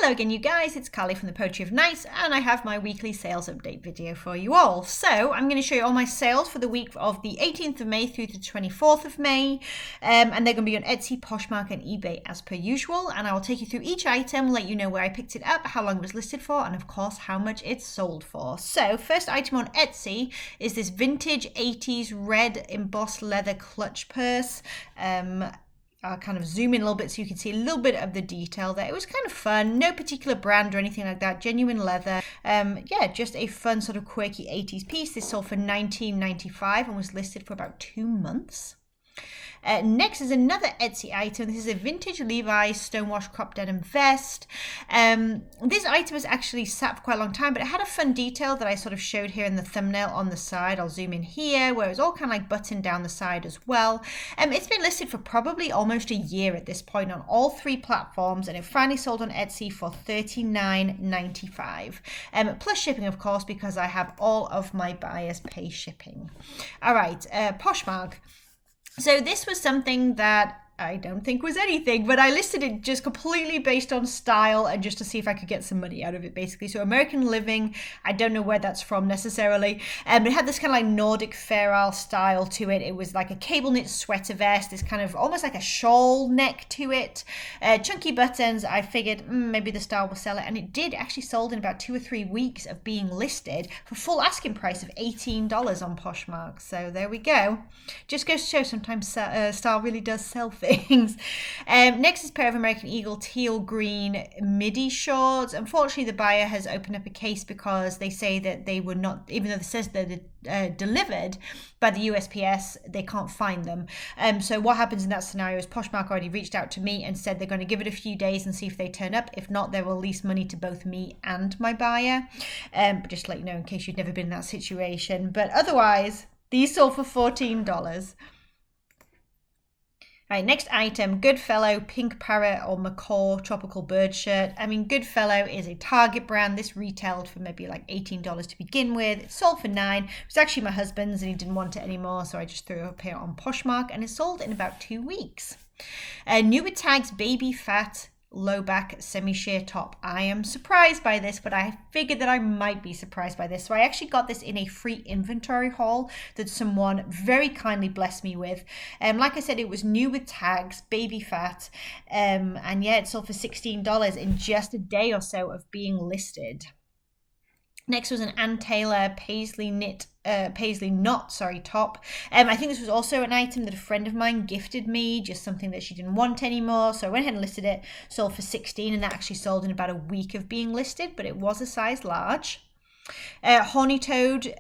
Hello again, you guys, it's Carly from the Poetry of Nice, and I have my weekly sales update video for you all. So I'm going to show you all my sales for the week of the 18th of May through the 24th of May, and they're going to be on Etsy, Poshmark and eBay as per usual, and I will take you through each item, let you know where I picked it up, how long it was listed for, and of course how much it's sold for. So first item on Etsy is this vintage 80s red embossed leather clutch purse. I'll kind of zoom in a little bit so you can see a little bit of the detail there. It was kind of fun, no particular brand or anything like that, genuine leather. Yeah, just a fun sort of quirky 80s piece. This sold for $19.95 and was listed for about 2 months. Next is another Etsy item. This is a vintage Levi's stonewash crop denim vest. This item was actually sat for quite a long time, but it had a fun detail that I sort of showed here in the thumbnail on the side. I'll zoom in here, where it was all kind of like buttoned down the side as well. It's been listed for probably almost a year at this point on all 3 platforms, and it finally sold on Etsy for $39.95. Plus shipping, of course, because I have all of my buyers pay shipping. All right, Poshmark. So this was something that I don't think was anything, but I listed it just completely based on style and just to see if I could get some money out of it, basically. So American Living, I don't know where that's from necessarily. It had this kind of like Nordic feral style to it. It was like a cable knit sweater vest, this kind of almost like a shawl neck to it. Chunky buttons. I figured maybe the style will sell it, and it did. Actually sold in about 2 or 3 weeks of being listed for full asking price of $18 on Poshmark. So there we go. Just goes to show sometimes style really does sell things. Next is a pair of American Eagle teal green midi shorts. Unfortunately, the buyer has opened up a case because they say that they were not, even though it says they're delivered by the USPS, they can't find them. So what happens in that scenario is Poshmark already reached out to me and said they're going to give it a few days and see if they turn up. If not, they will release money to both me and my buyer. But just to let you know in case you've never been in that situation. But otherwise, these sold for $14. All right, next item, Goodfellow Pink Parrot or Macaw Tropical Bird Shirt. I mean, Goodfellow is a Target brand. This retailed for maybe like $18 to begin with. It sold for $9. It was actually my husband's and he didn't want it anymore, so I just threw it up here on Poshmark, and it sold in about 2 weeks. New with tags, Baby Fat low back semi-sheer top. I am surprised by this, but I figured that I might be surprised by this. So I actually got this in a free inventory haul that someone very kindly blessed me with. Like I said, it was new with tags, Baby Fat, and yeah, it sold for $16 in just a day or so of being listed. Next was an Ann Taylor paisley knot top. I think this was also an item that a friend of mine gifted me, just something that she didn't want anymore. So I went ahead and listed it, sold for $16, and that actually sold in about a week of being listed, but it was a size large. Horny Toad,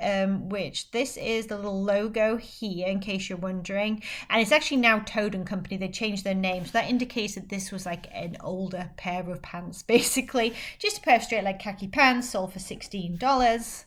which this is the little logo here in case you're wondering, and it's actually now Toad and Company. They changed their name, so that indicates that this was like an older pair of pants, basically. Just a pair of straight leg khaki pants, sold for $16.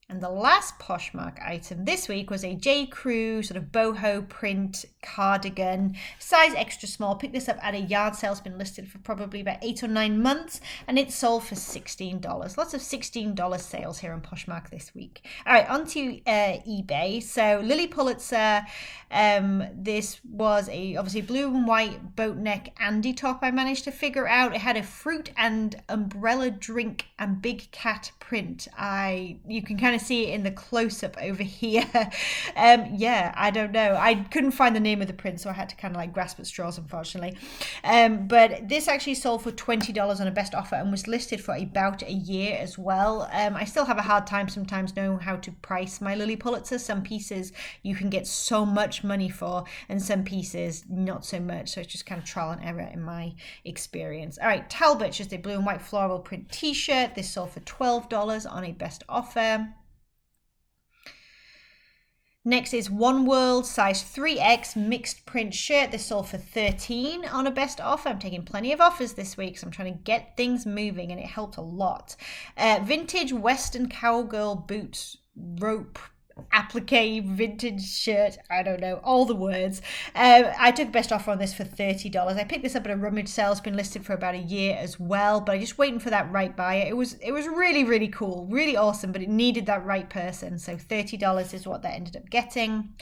And the last Poshmark item this week was a J. Crew sort of boho print cardigan, size extra small. Picked this up at a yard sale. It's been listed for probably about 8 or 9 months, and it sold for $16. Lots of $16 sales here on Poshmark this week. All right, on to eBay. So Lily Pulitzer, this was obviously blue and white boat neck Andy top I managed to figure out. It had a fruit and umbrella drink and big cat print. You can kind of see it in the close-up over here. Yeah, I don't know. I couldn't find the name of the print, so I had to kind of like grasp at straws, unfortunately. But this actually sold for $20 on a best offer and was listed for about a year as well. I still have a hard time sometimes knowing how to price my Lily Pulitzer. Some pieces you can get so much money for, and some pieces not so much. So it's just kind of trial and error in my experience. All right, Talbot, just a blue and white floral print t-shirt. This sold for $12 on a best offer. Next is One World size 3X mixed print shirt. This sold for $13 on a best offer. I'm taking plenty of offers this week, so I'm trying to get things moving, and it helped a lot. Vintage Western Cowgirl boots rope applique vintage shirt, I don't know, all the words. I took best offer on this for $30. I picked this up at a rummage sale. It's been listed for about a year as well, but I'm just waiting for that right buyer. It was really, really cool, really awesome, but it needed that right person. So $30 is what that ended up getting.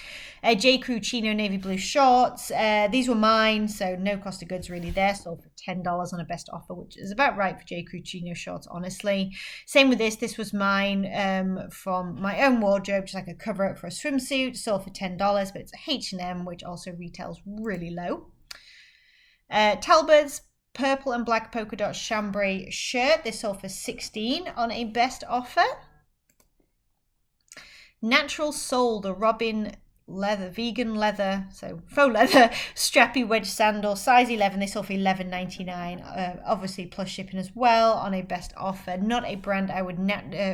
J. Crew Chino navy blue shorts. These were mine, so no cost of goods really there. Sold for $10 on a best offer, which is about right for J. Crew Chino shorts, honestly. Same with this. This was mine from my own wardrobe, just like a cover up for a swimsuit. Sold for $10, but it's a H&M, which also retails really low. Talbot's purple and black polka dot chambray shirt. This sold for $16 on a best offer. Natural Soul, the Robin leather, vegan leather, so faux leather, strappy wedge sandal, size 11. They sold for $11.99, obviously plus shipping as well on a best offer. Not a brand I would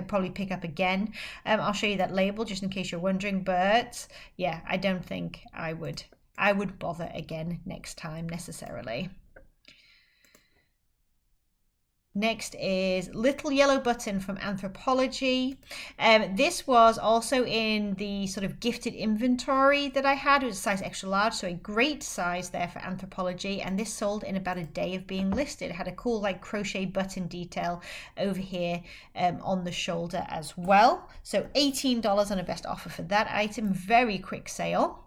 probably pick up again. I'll show you that label just in case you're wondering, but yeah, I don't think I would bother again next time necessarily. Next is Little Yellow Button from Anthropologie. This was also in the sort of gifted inventory that I had. It was a size extra large, so a great size there for Anthropologie. And this sold in about a day of being listed. It had a cool like crochet button detail over here on the shoulder as well. So $18 on a best offer for that item. Very quick sale.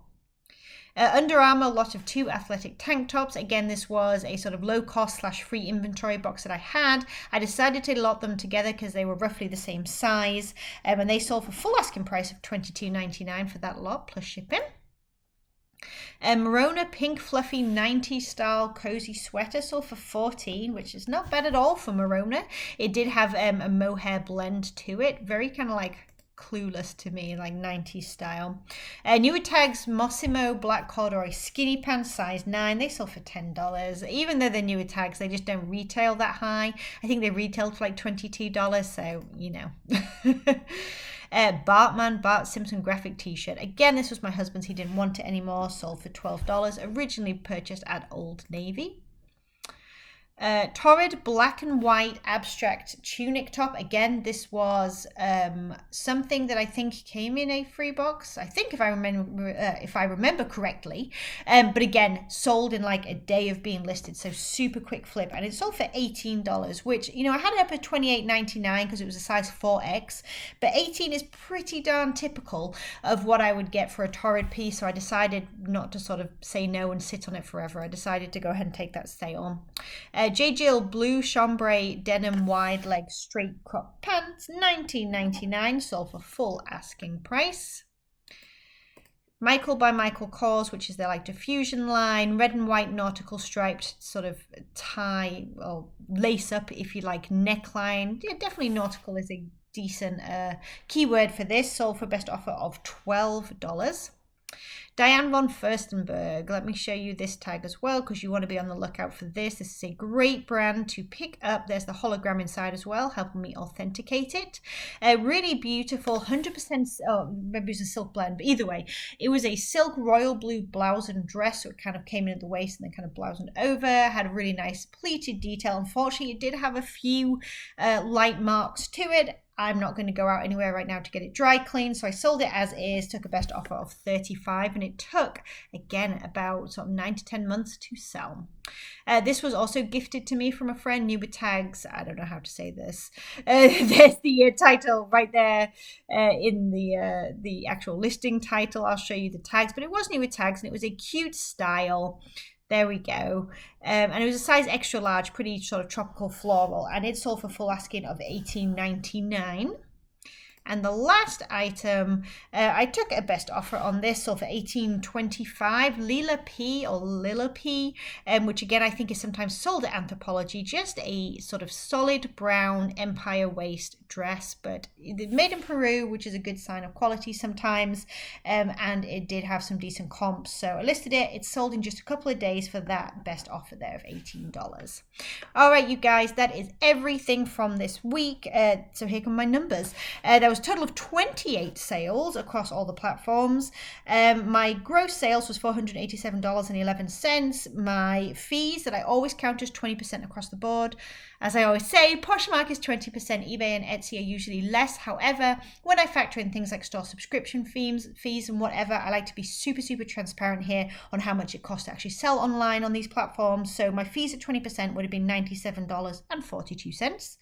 Under Armour, lot of 2 athletic tank tops. Again, this was a sort of low cost / free inventory box that I had. I decided to lot them together because they were roughly the same size, and they sold for full asking price of $22.99 for that lot plus shipping. Merona pink fluffy 90s style cozy sweater sold for $14, which is not bad at all for Merona. It did have a mohair blend to it, very kind of like Clueless to me, like 90s style. Newer tags Mossimo black corduroy skinny pants, size 9. They sold for $10. Even though they're newer tags, they just don't retail that high. I think they retailed for like $22, so you know. Bart Simpson graphic t-shirt. Again, this was my husband's. He didn't want it anymore. Sold for $12. Originally purchased at Old Navy. Torrid black and white abstract tunic top. Again, this was something that I think came in a free box. I think if I remember correctly. But again, sold in like a day of being listed, so super quick flip, and it sold for $18, which I had it up at $28.99 because it was a size 4X. But 18 is pretty darn typical of what I would get for a Torrid piece. So I decided not to sort of say no and sit on it forever. I decided to go ahead and take that sale. J. Jill blue chambray denim wide leg straight crop pants, $19.99, sold for full asking price. Michael by Michael Kors, which is their like diffusion line, red and white nautical striped sort of tie or lace up if you like neckline. Yeah, definitely nautical is a decent keyword for this. Sold for best offer of $12. Diane von Furstenberg. Let me show you this tag as well because you want to be on the lookout for this. This is a great brand to pick up. There's the hologram inside as well, helping me authenticate it. Really beautiful, 100%, maybe it's a silk blend, but either way, it was a silk royal blue blouse and dress, so it kind of came in at the waist and then kind of bloused over. Had a really nice pleated detail. Unfortunately, it did have a few light marks to it. I'm not going to go out anywhere right now to get it dry cleaned, so I sold it as is, took a best offer of $35, and it took, again, about sort of 9 to 10 months to sell. This was also gifted to me from a friend, Newer Tags. I don't know how to say this. There's the title right there in the actual listing title. I'll show you the tags, but it was Newer Tags, and it was a cute style. There we go. And it was a size extra large, pretty sort of tropical floral, and it sold for full asking of $18.99. And the last item, I took a best offer on this, sold for $18.25. Lila P or Lila P, which again I think is sometimes sold at Anthropologie. Just a sort of solid brown empire waist dress, but made in Peru, which is a good sign of quality sometimes. And it did have some decent comps, so I listed it. It's sold in just a couple of days for that best offer there of $18. All right, you guys, that is everything from this week. So here come my numbers. There was was a total of 28 sales across all the platforms. My gross sales was $487.11. My fees that I always count as 20% across the board. As I always say, Poshmark is 20%, eBay and Etsy are usually less. However, when I factor in things like store subscription fees and whatever, I like to be super, super transparent here on how much it costs to actually sell online on these platforms. So my fees at 20% would have been $97.42.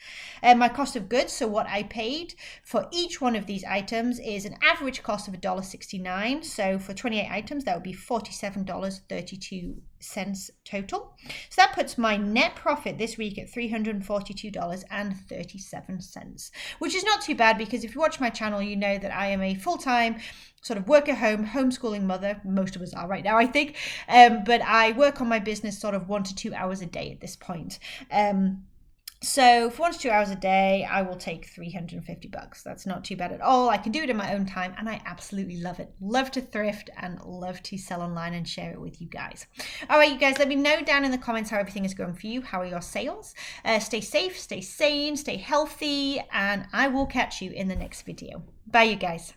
My cost of goods, so what I paid for each one of these items, is an average cost of $1.69. So for 28 items, that would be $47.32 total. So that puts my net profit this week at $342.37, which is not too bad, because if you watch my channel, you know that I am a full-time sort of work at home homeschooling mother. Most of us are right now, I think, but I work on my business sort of 1 to 2 hours a day at this point. So for 1 to 2 hours a day, I will take $350. That's not too bad at all. I can do it in my own time, and I absolutely love it. Love to thrift and love to sell online and share it with you guys. All right, you guys, let me know down in the comments how everything is going for you. How are your sales? Stay safe, stay sane, stay healthy, and I will catch you in the next video. Bye, you guys.